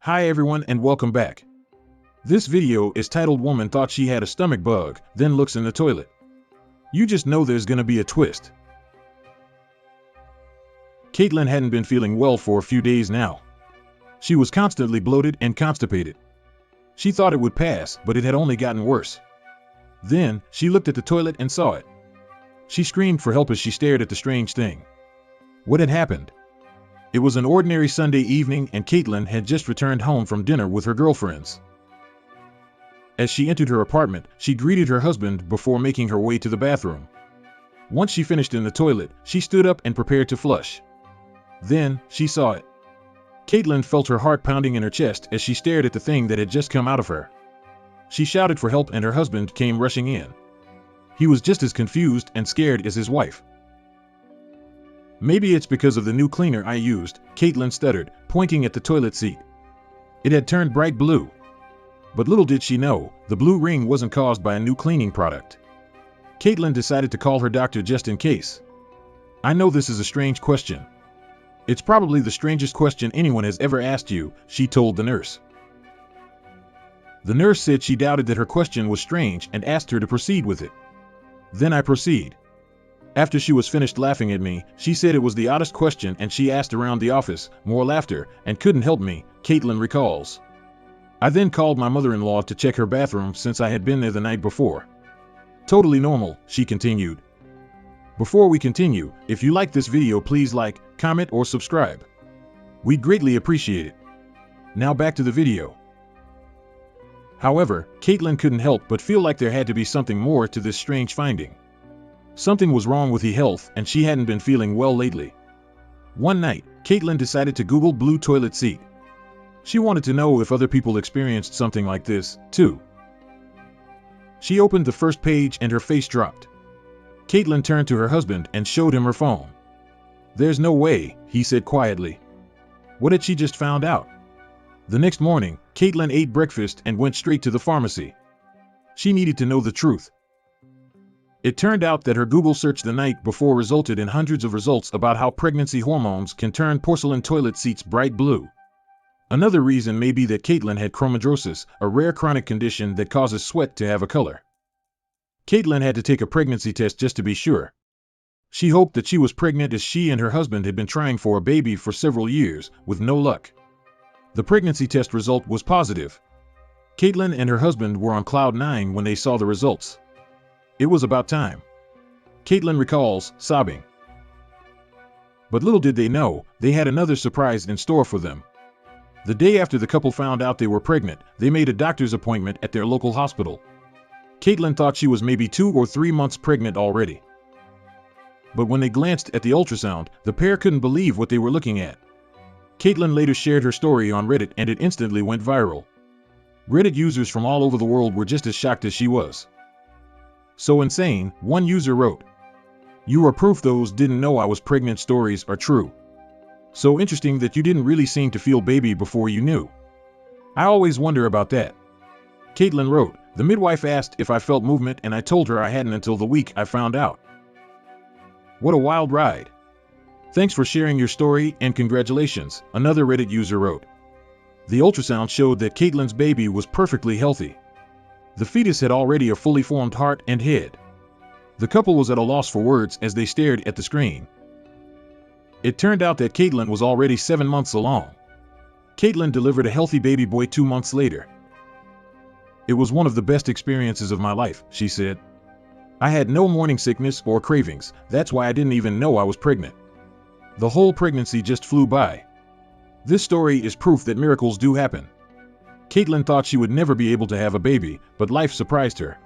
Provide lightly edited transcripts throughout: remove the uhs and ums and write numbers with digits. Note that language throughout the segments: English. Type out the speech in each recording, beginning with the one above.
Hi everyone and welcome back. This video is titled "Woman Thought She Had a Stomach Bug, Then Looks in the Toilet." You just know there's gonna be a twist. Caitlyn hadn't been feeling well for a few days now. She was constantly bloated and constipated. She thought it would pass, but it had only gotten worse. Then, she looked at the toilet and saw it. She screamed for help as she stared at the strange thing. What had happened? It was an ordinary Sunday evening and Caitlyn had just returned home from dinner with her girlfriends. As she entered her apartment, she greeted her husband before making her way to the bathroom. Once she finished in the toilet, she stood up and prepared to flush. Then, she saw it. Caitlyn felt her heart pounding in her chest as she stared at the thing that had just come out of her. She shouted for help and her husband came rushing in. He was just as confused and scared as his wife. "Maybe it's because of the new cleaner I used," Caitlyn stuttered, pointing at the toilet seat. It had turned bright blue. But little did she know, the blue ring wasn't caused by a new cleaning product. Caitlyn decided to call her doctor just in case. "I know this is a strange question. It's probably the strangest question anyone has ever asked you," she told the nurse. The nurse said she doubted that her question was strange and asked her to proceed with it. "Then I proceed. After she was finished laughing at me, she said it was the oddest question and she asked around the office, more laughter, and couldn't help me," Caitlyn recalls. "I then called my mother-in-law to check her bathroom since I had been there the night before. Totally normal," she continued. Before we continue, if you like this video, please like, comment, or subscribe. We'd greatly appreciate it. Now back to the video. However, Caitlyn couldn't help but feel like there had to be something more to this strange finding. Something was wrong with her health and she hadn't been feeling well lately. One night, Caitlyn decided to Google blue toilet seat. She wanted to know if other people experienced something like this, too. She opened the first page and her face dropped. Caitlyn turned to her husband and showed him her phone. "There's no way," he said quietly. What had she just found out? The next morning, Caitlyn ate breakfast and went straight to the pharmacy. She needed to know the truth. It turned out that her Google search the night before resulted in hundreds of results about how pregnancy hormones can turn porcelain toilet seats bright blue. Another reason may be that Caitlyn had chromidrosis, a rare chronic condition that causes sweat to have a color. Caitlyn had to take a pregnancy test just to be sure. She hoped that she was pregnant as she and her husband had been trying for a baby for several years, with no luck. The pregnancy test result was positive. Caitlyn and her husband were on cloud 9 when they saw the results. It was about time. Caitlyn recalls, sobbing. But little did they know, they had another surprise in store for them. The day after the couple found out they were pregnant, they made a doctor's appointment at their local hospital. Caitlyn thought she was maybe 2 or 3 months pregnant already. But when they glanced at the ultrasound, the pair couldn't believe what they were looking at. Caitlyn later shared her story on Reddit and it instantly went viral. Reddit users from all over the world were just as shocked as she was. "So insane," one user wrote. "You are proof those didn't know I was pregnant stories are true. So interesting that you didn't really seem to feel baby before you knew. I always wonder about that." Caitlyn wrote, "The midwife asked if I felt movement and I told her I hadn't until the week I found out." What a wild ride. "Thanks for sharing your story and congratulations," another Reddit user wrote. The ultrasound showed that Caitlyn's baby was perfectly healthy. The fetus had already a fully formed heart and head. The couple was at a loss for words as they stared at the screen. It turned out that Caitlyn was already 7 months along. Caitlyn delivered a healthy baby boy 2 months later. "It was one of the best experiences of my life," she said. "I had no morning sickness or cravings, that's why I didn't even know I was pregnant. The whole pregnancy just flew by." This story is proof that miracles do happen. Caitlyn thought she would never be able to have a baby, but life surprised her.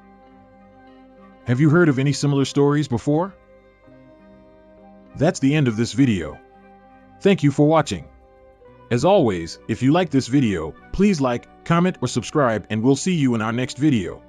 Have you heard of any similar stories before? That's the end of this video. Thank you for watching. As always, if you like this video, please like, comment, or subscribe, and we'll see you in our next video.